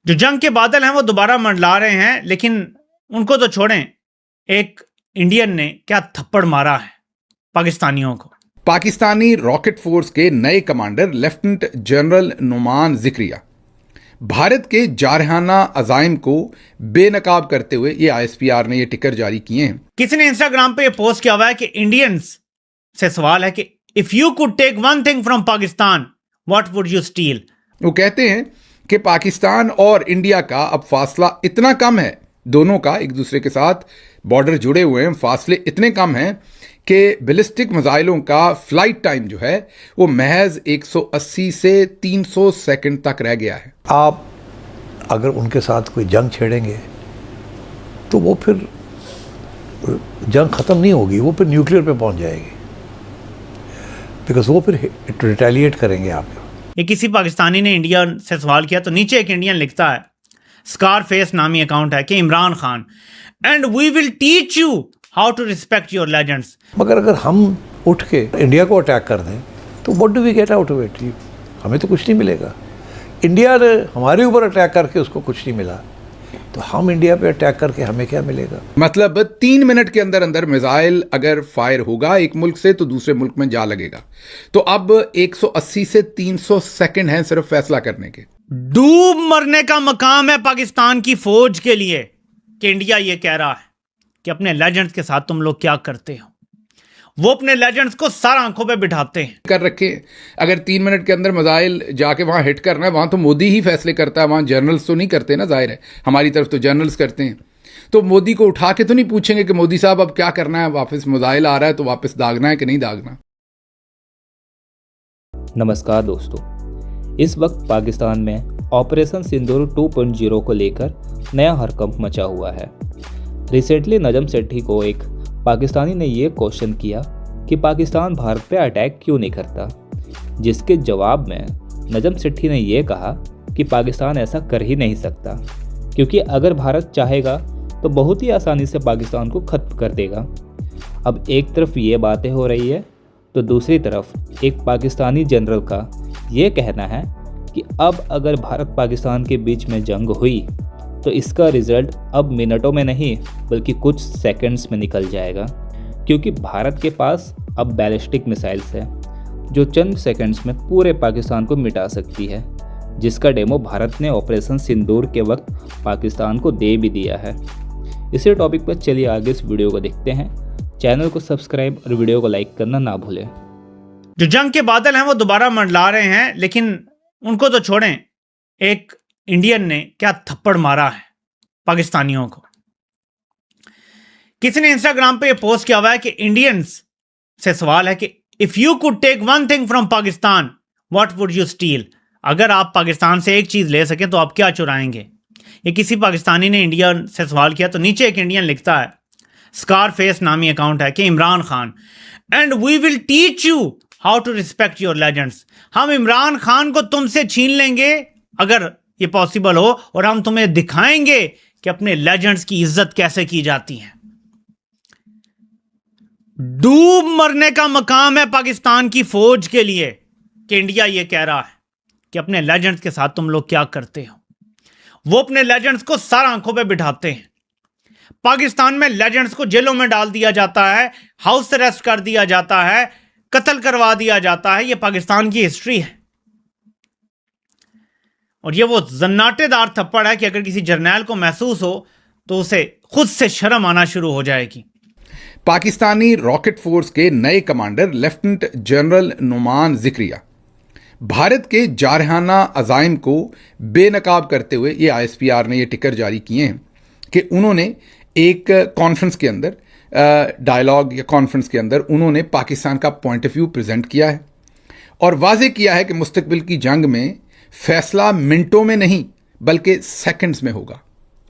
जो जंग के बादल हैं वो दोबारा मंडला रहे हैं, लेकिन उनको तो छोड़ें, एक इंडियन ने क्या थप्पड़ मारा है पाकिस्तानियों को। पाकिस्तानी रॉकेट फोर्स के नए commander lieutenant general Numan Zakariya Bharat के जारहाना अजाइम को बेनकाब करते हुए ये आईएसपीआर ने ये टिकर जारी किए हैं। किसी ने इंस्टाग्राम पे ये पोस्ट किया हुआ है कि इंडियंस से सवाल है कि if you could take one thing from Pakistan what would you steal. वो कहते हैं कि पाकिस्तान और इंडिया का अब फासला इतना कम है, दोनों का एक दूसरे के साथ बॉर्डर जुड़े हुए हैं, फासले इतने कम हैं कि बैलिस्टिक मिसाइलों का फ्लाइट टाइम जो है वो महज 180 से 300 सेकंड तक रह गया है। आप अगर उनके साथ कोई जंग छेड़ेंगे तो वो फिर जंग ख़त्म नहीं होगी, वो फिर न्यूक्लियर पे पहुंच जाएगी, बिकॉज वो फिर रिटेलिएट करेंगे आप। ये किसी पाकिस्तानी ने इंडिया से सवाल किया तो नीचे एक इंडियन लिखता है, स्कारफेस नामी अकाउंट है, कि Imran Khan and we will teach you how to respect your legends. मगर अगर हम उठ के इंडिया को अटैक कर दें तो what do we get out of it? हमें तो कुछ नहीं मिलेगा। इंडिया ने हमारे ऊपर अटैक करके उसको कुछ नहीं मिला, तो हम इंडिया पे अटैक करके हमें क्या मिलेगा? मतलब 3 मिनट के अंदर अंदर मिसाइल अगर फायर होगा एक मुल्क से तो दूसरे मुल्क में जा लगेगा। तो अब 180 से 300 सेकंड हैं सिर्फ फैसला करने के। डूब मरने का मकाम है पाकिस्तान की फौज के लिए कि इंडिया ये कह रहा है कि अपने लेजेंड्स के साथ तुम लोग क्या करते हो। वो अपने लेजेंड्स को सर आंखों पे बिठाते हैं कर रखे। अगर 3 मिनट के अंदर मिसाइल जाके वहां हिट करना है, वहां तो मोदी ही फैसले करता है, वहां जनरल्स तो नहीं करते ना, जाहिर है हमारी तरफ तो जनरल्स करते हैं। तो मोदी को उठा के तो नहीं पूछेंगे कि मोदी साहब अब क्या करना है, वापस मिसाइल आ रहा है तो वापस दागना है कि नहीं दागना। नमस्कार दोस्तों, इस वक्त पाकिस्तान में ऑपरेशन सिंदूर 2.0 को लेकर नया हड़कंप मचा हुआ है। रिसेंटली नजम सेठी को एक पाकिस्तानी ने ये क्वेश्चन किया कि पाकिस्तान भारत पे अटैक क्यों नहीं करता, जिसके जवाब में नजम सेठी ने ये कहा कि पाकिस्तान ऐसा कर ही नहीं सकता, क्योंकि अगर भारत चाहेगा तो बहुत ही आसानी से पाकिस्तान को खत्म कर देगा। अब एक तरफ ये बातें हो रही है तो दूसरी तरफ एक पाकिस्तानी जनरल का ये कहना है कि अब अगर भारत पाकिस्तान के बीच में जंग हुई तो इसका रिजल्ट अब मिनटों में नहीं बल्कि कुछ सेकंड्स में निकल जाएगा, क्योंकि भारत के पास अब बैलिस्टिक मिसाइल्स है जो चंद सेकंड्स में पूरे पाकिस्तान को मिटा सकती है, जिसका डेमो भारत ने ऑपरेशन सिंदूर के वक्त पाकिस्तान को दे भी दिया है। इसी टॉपिक पर चलिए आगे इस वीडियो को देखते हैं। चैनल को सब्सक्राइब और वीडियो को लाइक करना ना भूलें। जो जंग के बादल हैं वो दोबारा मंडला रहे हैं, लेकिन उनको तो छोड़ें, एक इंडियन ने क्या थप्पड़ मारा है पाकिस्तानियों को। किसी ने इंस्टाग्राम पे ये पोस्ट किया हुआ है कि इंडियंस से सवाल है कि if you could take one thing from Pakistan what would you steal. अगर आप पाकिस्तान से एक चीज ले सकें तो आप क्या चुराएंगे। ये किसी पाकिस्तानी ने इंडिया से सवाल किया तो नीचे एक इंडियन लिखता है, स्कारफेस नामी अकाउंट है, कि Imran Khan and we will teach you how to respect your legends. हम इमरान खान को तुमसे छीन लेंगे अगर ये पॉसिबल हो, और हम तुम्हें दिखाएंगे कि अपने लेजेंड्स की इज्जत कैसे की जाती है। डूब मरने का मकाम है पाकिस्तान की फौज के लिए कि इंडिया ये कह रहा है कि अपने लेजेंड्स के साथ तुम लोग क्या करते हो। वो अपने लेजेंड्स को सर आंखों पे बिठाते हैं। पाकिस्तान में लेजेंड्स को जेलों में डाल दिया जाता है, हाउस अरेस्ट कर दिया जाता है, कत्ल करवा दिया जाता है। ये पाकिस्तान की हिस्ट्री है और ये वो जन्नाटेदार थप्पड़ है कि अगर किसी जर्नैल को महसूस हो तो उसे खुद से शर्म आना शुरू हो जाएगी। पाकिस्तानी रॉकेट फोर्स के नए commander lieutenant general Numan Zakariya Bharat के जारहाना अजाइम को बेनकाब करते हुए ये आईएसपीआर ने ये टिकर जारी किए हैं कि उन्होंने एक कॉन्फ्रेंस के अंदर डायलॉग या कॉन्फ्रेंस के अंदर उन्होंने पाकिस्तान का पॉइंट ऑफ व्यू प्रेजेंट किया है और वाजे किया है कि मुस्तकबिल की जंग में फैसला मिनटों में नहीं बल्कि सेकंड्स में होगा।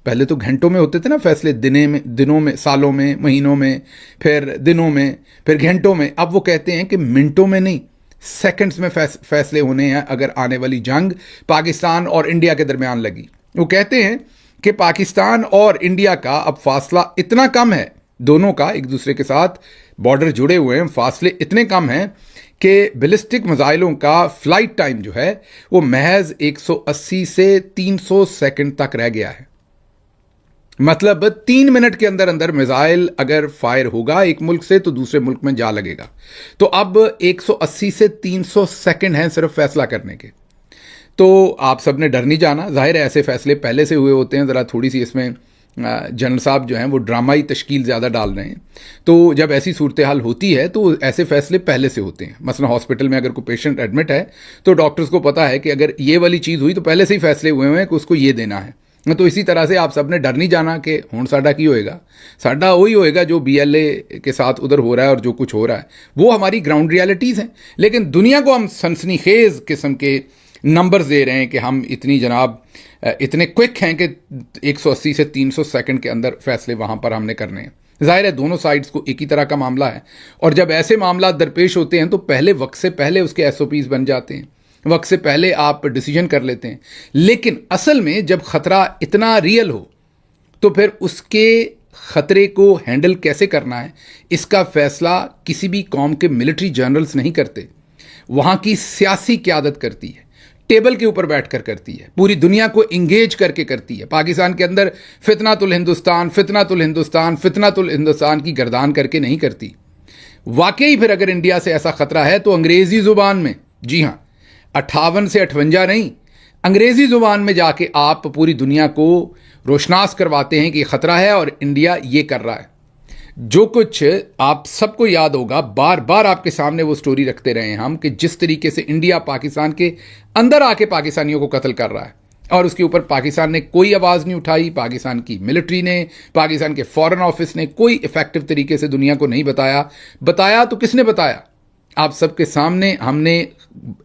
पहले तो घंटों में होते थे ना फैसले, दिनों में, सालों में, महीनों में, फिर दिनों में, फिर घंटों में। अब वो कहते हैं कि मिनटों में नहीं, सेकंड्स में फैसले होने हैं अगर आने वाली जंग पाकिस्तान और इंडिया के दरमियान लगी। वो कहते हैं कि पाकिस्तान और इंडिया का अब फासला इतना कम है, दोनों का एक दूसरे के साथ बॉर्डर जुड़े हुए हैं, फासले इतने कम हैं कि बैलिस्टिक मिसाइलों का फ्लाइट टाइम जो है वो महज 180 से 300 सेकंड तक रह गया है। मतलब 3 मिनट के अंदर अंदर मिसाइल अगर फायर होगा एक मुल्क से तो दूसरे मुल्क में जा लगेगा। तो अब 180 से 300 सेकंड हैं सिर्फ फैसला करने के। तो आप सब ने डर नहीं जाना, जाहिर है ऐसे फैसले पहले से हुए होते हैं। ज़रा थोड़ी सी इसमें जनरल साहब जो हैं वो ड्रामाई तश्कील ज़्यादा डाल रहे हैं। तो जब ऐसी सूरत हाल होती है तो ऐसे फैसले पहले से होते हैं। मसलन हॉस्पिटल में अगर कोई पेशेंट एडमिट है तो डॉक्टर्स को पता है कि अगर ये वाली चीज़ हुई तो पहले से ही फैसले हुए हैं कि उसको ये देना है। तो इसी तरह से आप सब ने डर नहीं जाना कि हुण साडा की होएगा। साडा वही होएगा जो BLA के साथ उधर हो रहा है और जो कुछ हो रहा है वो हमारी ग्राउंड रियलिटीज़ हैं। लेकिन दुनिया को हम सनसनीखेज किस्म के नंबर्स दे रहे हैं कि हम इतनी जनाब इतने क्विक हैं कि 180 से 300 सेकंड के अंदर फैसले वहाँ पर हमने करने हैं। जाहिर है दोनों साइड्स को एक ही तरह का मामला है और जब ऐसे मामला दरपेश होते हैं तो पहले वक्त से पहले उसके SOPs बन जाते हैं, वक्त से पहले आप डिसीजन कर लेते हैं। लेकिन असल में जब ख़तरा इतना रियल हो तो फिर उसके ख़तरे को हैंडल कैसे करना है इसका फ़ैसला किसी भी कौम के मिलिट्री जनरल्स नहीं करते, वहाँ की सियासी क़यादत करती है, टेबल के ऊपर बैठकर करती है, पूरी दुनिया को इंगेज करके करती है। पाकिस्तान के अंदर फितनातुल हिंदुस्तान की गर्दान करके नहीं करती। वाकई फिर अगर इंडिया से ऐसा ख़तरा है तो अंग्रेज़ी ज़ुबान में, जी हाँ 58 से 58 नहीं, अंग्रेज़ी ज़ुबान में जाके आप पूरी दुनिया को रोशनास करवाते हैं कि ख़तरा है और इंडिया ये कर रहा है। जो कुछ आप सबको याद होगा, बार बार आपके सामने वो स्टोरी रखते रहे हैं हम कि जिस तरीके से इंडिया पाकिस्तान के अंदर आके पाकिस्तानियों को कत्ल कर रहा है और उसके ऊपर पाकिस्तान ने कोई आवाज़ नहीं उठाई, पाकिस्तान की मिलिट्री ने, पाकिस्तान के फॉरेन ऑफिस ने कोई इफेक्टिव तरीके से दुनिया को नहीं बताया तो किसने बताया? आप सबके सामने हमने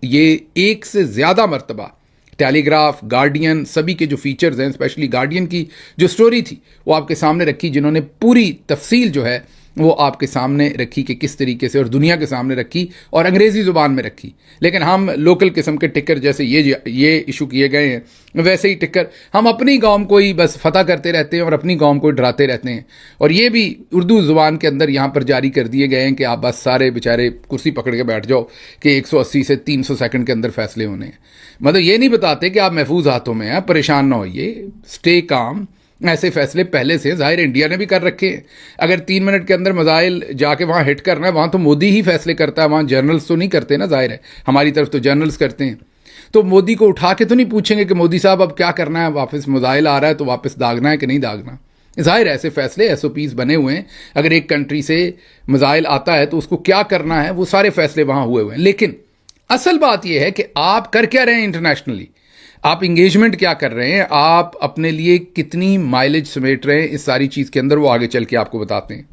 ये एक से ज़्यादा मरतबा टेलीग्राफ, गार्डियन, सभी के जो फीचर्स हैं, स्पेशली गार्डियन की जो स्टोरी थी वो आपके सामने रखी, जिन्होंने पूरी तफसील जो है वो आपके सामने रखी कि किस तरीके से, और दुनिया के सामने रखी और अंग्रेज़ी ज़ुबान में रखी। लेकिन हम लोकल किस्म के टिक्कर जैसे ये इशू किए गए हैं वैसे ही टिक्कर हम अपनी कौम को ही बस फतह करते रहते हैं और अपनी कौम को डराते रहते हैं। और ये भी उर्दू ज़ुबान के अंदर यहाँ पर जारी कर दिए गए हैं कि आप बस सारे बेचारे कुर्सी पकड़ के बैठ जाओ कि 180 से 300 सेकंड के अंदर फैसले होने हैं। मतलब ये नहीं बताते कि आप महफूज हाथों में हैं, परेशान ना होइए, स्टे काम। ऐसे फैसले पहले से ज़ाहिर इंडिया ने भी कर रखे हैं। अगर 3 मिनट के अंदर मिसाइल जाके वहाँ हिट करना है, वहाँ तो मोदी ही फैसले करता है, वहाँ जनरल्स तो नहीं करते ना, जाहिर है हमारी तरफ तो जनरल्स करते हैं। तो मोदी को उठा के तो नहीं पूछेंगे कि मोदी साहब अब क्या करना है, वापस मिसाइल आ रहा है तो वापस दागना है कि नहीं दागना। जाहिर है ऐसे फैसले SOPs बने हुए हैं। अगर एक कंट्री से मिसाइल आता है तो उसको क्या करना है, वो सारे फैसले वहाँ हुए हुए हैं। लेकिन असल बात यह है कि आप कर क्या रहे हैं इंटरनेशनली, आप इंगेजमेंट क्या कर रहे हैं, आप अपने लिए कितनी माइलेज समेट रहे हैं इस सारी चीज़ के अंदर, वो आगे चल के आपको बताते हैं।